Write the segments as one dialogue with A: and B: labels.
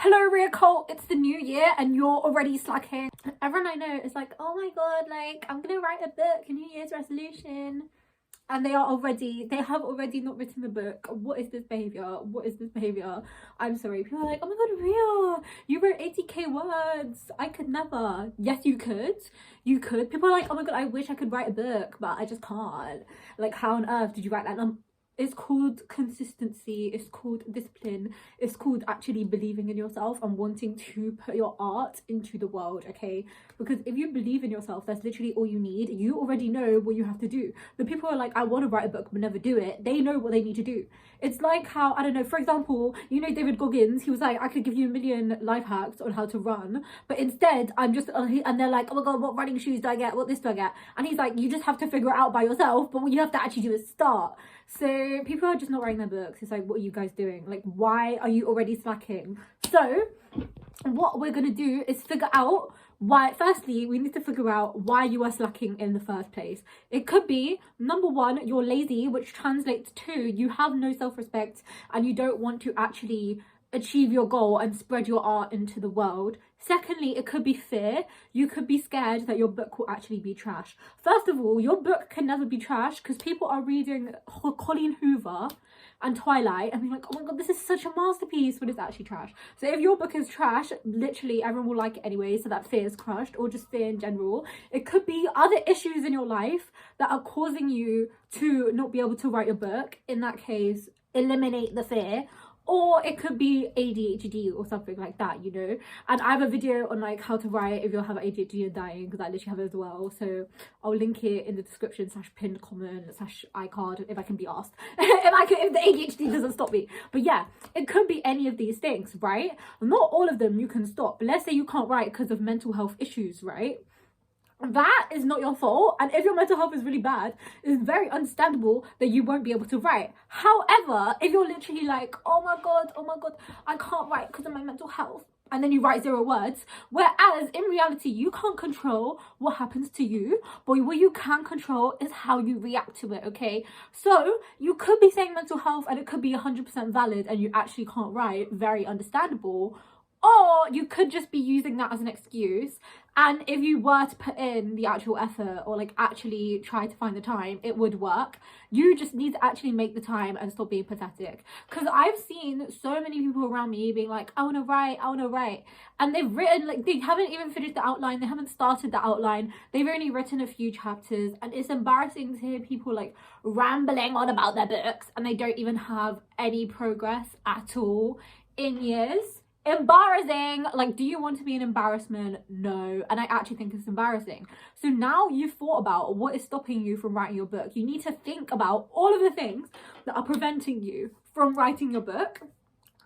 A: Hello, Rhea Cole, it's the new year and you're already slacking. Everyone I know is like, oh my god, like, I'm gonna write a book, a New Year's resolution. And they have already not written the book. What is this behavior? What is this behavior? I'm sorry. People are like, oh my god, Rhea, you wrote 80k words. I could never. Yes, you could. You could. People are like, oh my god, I wish I could write a book, but I just can't. Like, how on earth did you write that? It's called consistency, it's called discipline, it's called actually believing in yourself and wanting to put your art into the world, okay? Because if you believe in yourself, that's literally all you need. You already know what you have to do. The people who are like, I want to write a book but never do it, they know what they need to do. It's like how, I don't know, for example, you know David Goggins, he was like, I could give you 1,000,000 life hacks on how to run, but instead I'm just, and they're like, oh my god, what running shoes do I get, what this do I get? And he's like, you just have to figure it out by yourself, but what you have to actually do is start. So people are just not writing their books. It's like, what are you guys doing? Like, why are you already slacking? So what we're gonna do is figure out why. Firstly, we need to figure out why you are slacking in the first place. It could be, number one, you're lazy, which translates to you have no self-respect and you don't want to actually achieve your goal and spread your art into the world. Secondly, it could be fear. You could be scared that your book will actually be trash. First of all, your book can never be trash because people are reading Colleen Hoover and Twilight and being like, oh my god, this is such a masterpiece, when it's actually trash. So if your book is trash, literally everyone will like it anyway, so that fear is crushed, or just fear in general. It could be other issues in your life that are causing you to not be able to write your book. In that case, eliminate the fear. Or it could be ADHD or something like that, you know. And I have a video on like how to write if you have ADHD and dying, because I literally have it as well. So I'll link it in the description / pinned comment / iCard if I can be asked. If the ADHD doesn't stop me. But yeah, it could be any of these things, right? Not all of them you can stop. Let's say you can't write because of mental health issues, right? That is not your fault, and if your mental health is really bad, it's very understandable that you won't be able to write. However, if you're literally like, oh my god, I can't write because of my mental health, and then you write 0 words, whereas in reality you can't control what happens to you, but what you can control is how you react to it, okay? So you could be saying mental health and it could be 100% valid and you actually can't write, very understandable. Or you could just be using that as an excuse, and if you were to put in the actual effort or like actually try to find the time, it would work. You just need to actually make the time and stop being pathetic. Because I've seen so many people around me being like, I want to write, and they've written, like, they haven't even finished the outline, they haven't started the outline, they've only written a few chapters, and it's embarrassing to hear people like rambling on about their books and they don't even have any progress at all in years. Embarrassing. Like, do you want to be an embarrassment? No. And I actually think it's embarrassing. So now you've thought about what is stopping you from writing your book. You need to think about all of the things that are preventing you from writing your book.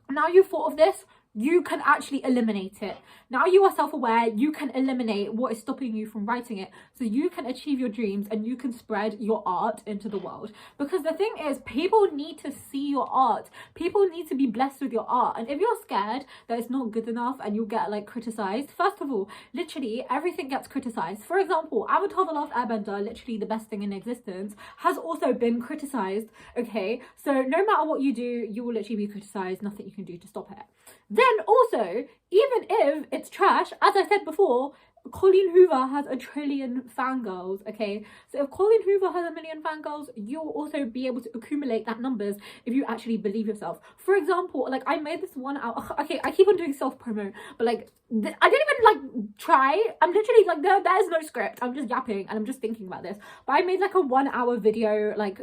A: Now you've thought of this, you can actually eliminate it. Now you are self-aware, you can eliminate what is stopping you from writing it, so you can achieve your dreams and you can spread your art into the world. Because the thing is, people need to see your art. People need to be blessed with your art. And if you're scared that it's not good enough and you'll get like criticized, first of all, literally everything gets criticized. For example, Avatar: The Last Airbender, literally the best thing in existence, has also been criticized, okay? So no matter what you do, you will literally be criticized, nothing you can do to stop it. Then also, even if it's trash, as I said before, Colleen Hoover has 1 trillion fangirls, okay? So if Colleen Hoover has 1 million fangirls, you'll also be able to accumulate that numbers if you actually believe yourself. For example, like, I made this one out, okay, I keep on doing self-promo, but like, I didn't even like try. I'm literally like, there's no script, I'm just yapping and I'm just thinking about this. But I made like a 1-hour video, like,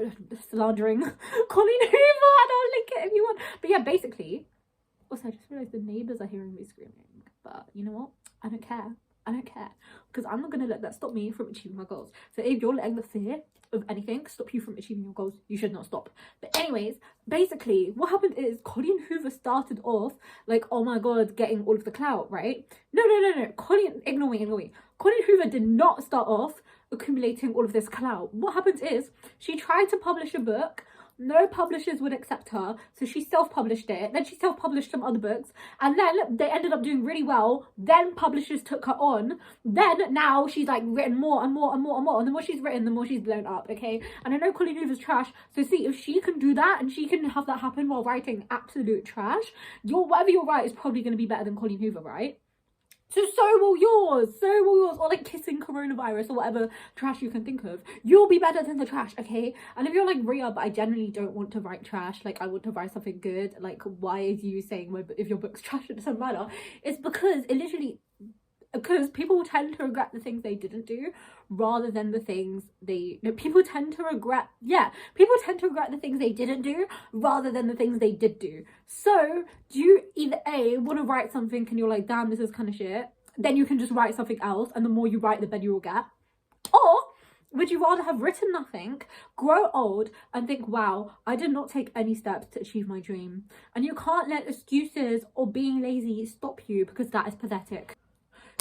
A: slandering Colleen Hoover, and I'll link it if you want. But yeah, basically, also, I just realised the neighbours are hearing me screaming, but you know what? I don't care. Because I'm not going to let that stop me from achieving my goals. So if you're letting the fear of anything stop you from achieving your goals, you should not stop. But anyways, basically, what happened is Colleen Hoover started off like, oh my god, getting all of the clout, right? No. Ignore me. Colleen Hoover did not start off accumulating all of this clout. What happened is she tried to publish a book, no publishers would accept her, so she self-published it. Then she self-published some other books, and then they ended up doing really well. Then publishers took her on. Then now she's like written more and more and more and more, and the more she's written, the more she's blown up. Okay, and I know Colleen Hoover's trash, so see, if she can do that and she can have that happen while writing absolute trash, whatever you write is probably going to be better than Colleen Hoover, right? So will yours, or like kissing coronavirus or whatever trash you can think of. You'll be better than the trash, okay? And if you're like, Ria, but I generally don't want to write trash, like I want to write something good, like why is you saying if your book's trash, it doesn't matter? It's because because people tend to regret the things they didn't do rather than the things people tend to regret the things they didn't do rather than the things they did do. So do you either A, want to write something and you're like, damn, this is kind of shit, then you can just write something else, and the more you write the better you will get, or would you rather have written nothing, grow old, and think, wow, I did not take any steps to achieve my dream? And you can't let excuses or being lazy stop you, because that is pathetic.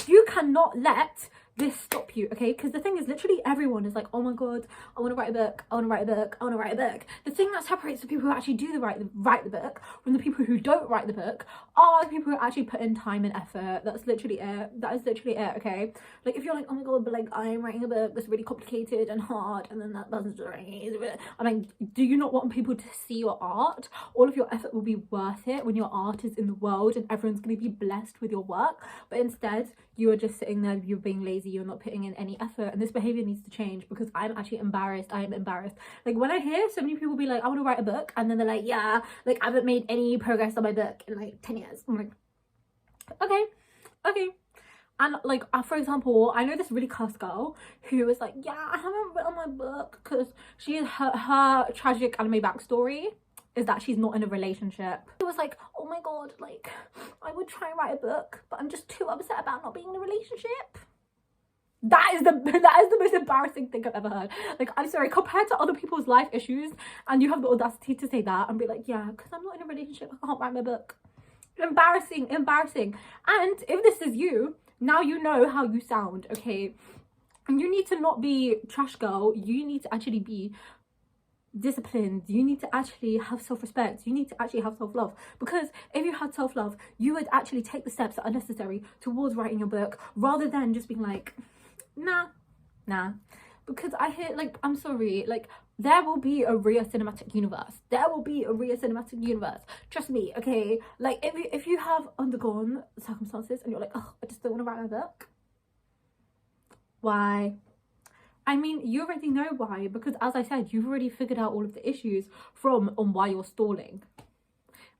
A: You cannot let this stop you, okay? Because the thing is, literally everyone is like, oh my god, I want to write a book, I want to write a book, I want to write a book. The thing that separates the people who actually do write the book from the people who don't write the book are the people who actually put in time and effort. That's literally it. That is literally it, okay? Like, if you're like, oh my god, but like, I'm writing a book that's really complicated and hard, and then that doesn't, I mean, do you not want people to see your art? All of your effort will be worth it when your art is in the world and everyone's going to be blessed with your work. But instead, you are just sitting there, you're being lazy, you're not putting in any effort, and this behavior needs to change, because I'm actually embarrassed. I am embarrassed. Like, when I hear so many people be like, I want to write a book, and then they're like, yeah, like, I haven't made any progress on my book in like 10 years. I'm like, okay. And like, for example, I know this really cuss girl who was like, yeah, I haven't written my book because her tragic anime backstory is that she's not in a relationship. It was like, oh my god, like, I would try and write a book, but I'm just too upset about not being in a relationship. That is the most embarrassing thing I've ever heard. Like, I'm sorry, compared to other people's life issues, and you have the audacity to say that and be like, yeah, because I'm not in a relationship, I can't write my book. Embarrassing. And if this is you, now you know how you sound, okay? And you need to not be trash girl. You need to actually be disciplined. You need to actually have self-respect. You need to actually have self-love, because if you had self-love, you would actually take the steps that are necessary towards writing your book, rather than just being like, nah. Because I hear, like, I'm sorry, like, there will be a Ria cinematic universe. Trust me, okay? Like, if you have undergone circumstances and you're like, oh, I just don't want to write a book. Why? I mean, you already know why, because as I said, you've already figured out all of the issues on why you're stalling.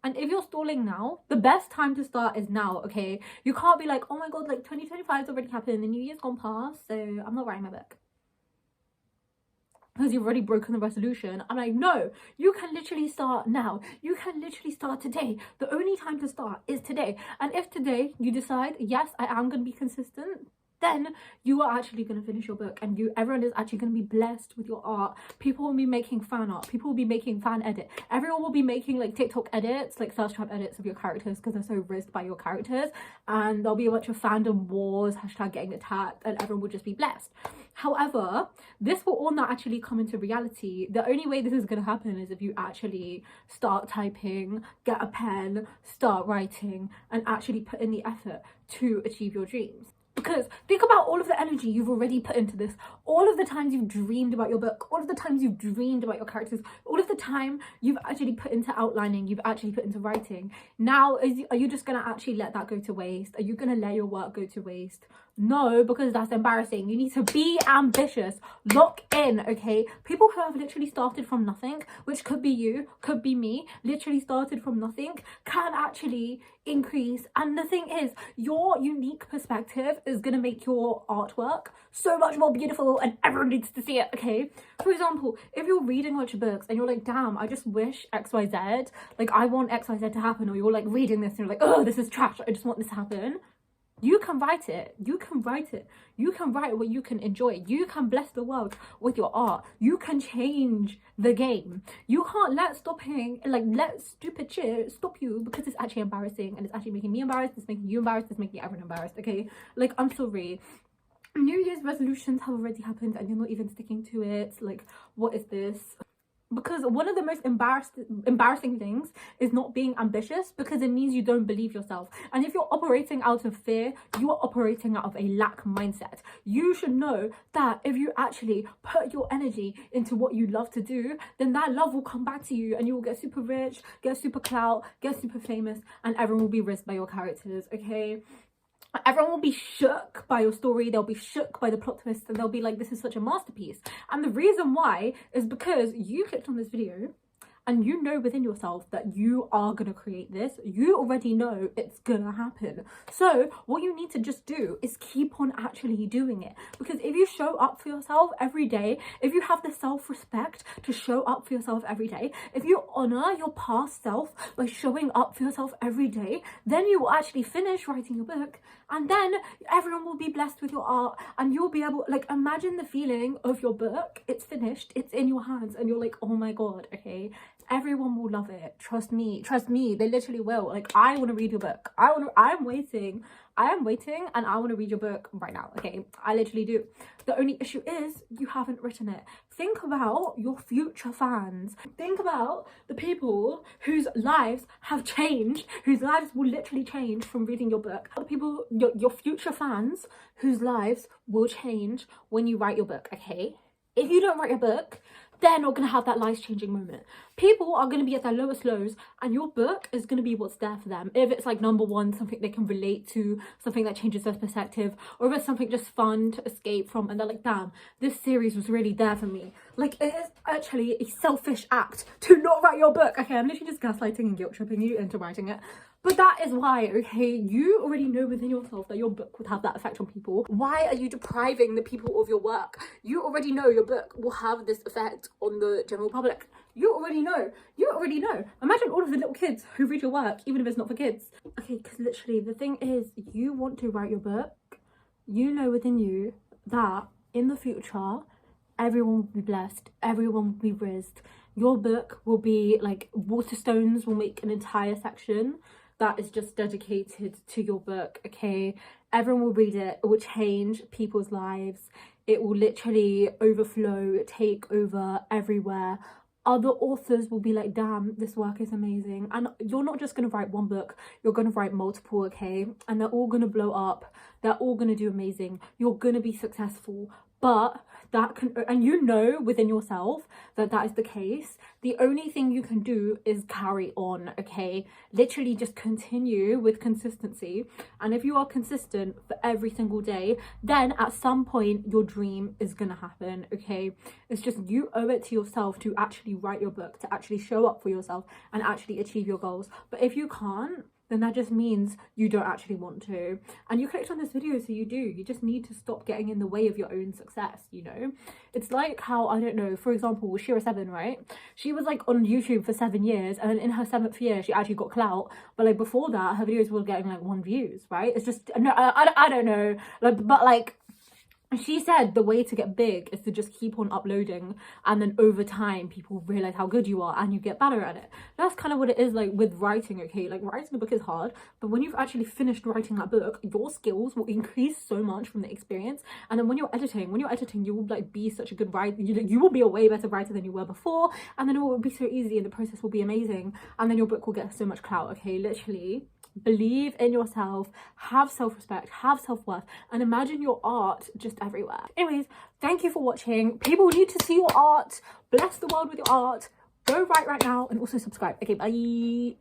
A: And if you're stalling now, the best time to start is now, okay? You can't be like, oh my god, like 2025 has already happened, the new year's gone past, so I'm not writing my book, because you've already broken the resolution. I'm like, no, you can literally start now. You can literally start today. The only time to start is today. And if today you decide, yes, I am going to be consistent, then you are actually going to finish your book, and everyone is actually going to be blessed with your art. People will be making fan art, people will be making fan edit, everyone will be making like TikTok edits, like thirst trap edits of your characters, because they're so rizzed by your characters, and there'll be a bunch of fandom wars, hashtag getting attacked, and everyone will just be blessed. However, this will all not actually come into reality. The only way this is going to happen is if you actually start typing, get a pen, start writing, and actually put in the effort to achieve your dreams. Because think about all of the energy you've already put into this, all of the times you've dreamed about your book, all of the times you've dreamed about your characters, all of the time you've actually put into outlining, you've actually put into writing. Now, are you just going to actually let that go to waste? Are you going to let your work go to waste? No, because that's embarrassing. You need to be ambitious. Lock in, okay? People who have literally started from nothing, which could be you, could be me, literally started from nothing, can actually increase. And the thing is, your unique perspective is going to make your artwork so much more beautiful, and everyone needs to see it, okay? For example, if you're reading a bunch of books and you're like, damn, I just wish XYZ, like, I want XYZ to happen, or you're like reading this and you're like, oh, this is trash, I just want this to happen. You can write it. You can write what you can enjoy. You can bless the world with your art. You can change the game. You can't let stupid shit stop you, because it's actually embarrassing, and it's actually making me embarrassed, it's making you embarrassed, it's making everyone embarrassed, okay? Like, I'm sorry. New Year's resolutions have already happened and you're not even sticking to it. Like, what is this? because one of the most embarrassing things is not being ambitious, because it means you don't believe yourself. And if you're operating out of fear, you are operating out of a lack mindset. You should know that if you actually put your energy into what you love to do, then that love will come back to you, and you will get super rich, get super clout, get super famous, and everyone will be risked by your characters, okay? Everyone will be shook by your story. They'll be shook by the plot twist, and they'll be like, this is such a masterpiece. And the reason why is because you clicked on this video and you know within yourself that you are going to create this. You already know it's going to happen. So what you need to just do is keep on actually doing it. Because if you show up for yourself every day, if you have the self-respect to show up for yourself every day, if you honor your past self by showing up for yourself every day, then you will actually finish writing your book, and then everyone will be blessed with your art, and you'll be able, like, imagine the feeling of your book. It's finished, it's in your hands, and you're like, oh my god, okay, everyone will love it. Trust me, they literally will. Like, I want to read your book. I'm waiting, and I want to read your book right now, okay? I literally do. The only issue is you haven't written it. Think about your future fans. Think about the people whose lives have changed, whose lives will literally change from reading your book. The people, your future fans, whose lives will change when you write your book, okay? If you don't write a book, they're not going to have that life-changing moment. People are going to be at their lowest lows, and your book is going to be what's there for them. If it's like number one, something they can relate to, something that changes their perspective, or if it's something just fun to escape from, and they're like, damn, this series was really there for me. Like, it is actually a selfish act to not write your book. Okay, I'm literally just gaslighting and guilt-tripping you into writing it. But that is why, okay, you already know within yourself that your book would have that effect on people. Why are you depriving the people of your work? You already know your book will have this effect on the general public. You already know. Imagine all of the little kids who read your work, even if it's not for kids. Okay, because literally the thing is, you want to write your book. You know within you that in the future, everyone will be blessed. Everyone will be rizzed. Your book will be like, Waterstones will make an entire section that is just dedicated to your book, okay? Everyone will read it. It will change people's lives. It will literally overflow, take over everywhere. Other authors will be like, damn, this work is amazing. And you're not just going to write one book, you're going to write multiple, okay? And they're all going to blow up. They're all going to do amazing. You're going to be successful. But that can, and you know within yourself that that is the case. The only thing you can do is carry on, okay? Literally just continue with consistency. And if you are consistent for every single day, then at some point your dream is gonna happen, okay? It's just you owe it to yourself to actually write your book, to actually show up for yourself and actually achieve your goals. But if you can't, then that just means you don't actually want to. And you clicked on this video, so you do. You just need to stop getting in the way of your own success, you know? It's like how, I don't know, for example, Shira 7, right? She was like on YouTube for 7 years, and then in her 7th year, she actually got clout. But like before that, her videos were getting like 1 views, right? It's just, no, I don't know. Like, but like, she said the way to get big is to just keep on uploading, and then over time people realize how good you are and you get better at it. That's kind of what it is like with writing, okay? Like, writing a book is hard, but when you've actually finished writing that book, your skills will increase so much from the experience. And then when you're editing, you will like be such a good writer. You will be a way better writer than you were before, and then it will be so easy and the process will be amazing, and then your book will get so much clout, okay? Literally believe in yourself, have self-respect, have self-worth, and imagine your art just everywhere. Anyways, thank you for watching. People need to see your art. Bless the world with your art. Go write right now, and also subscribe. Okay, bye.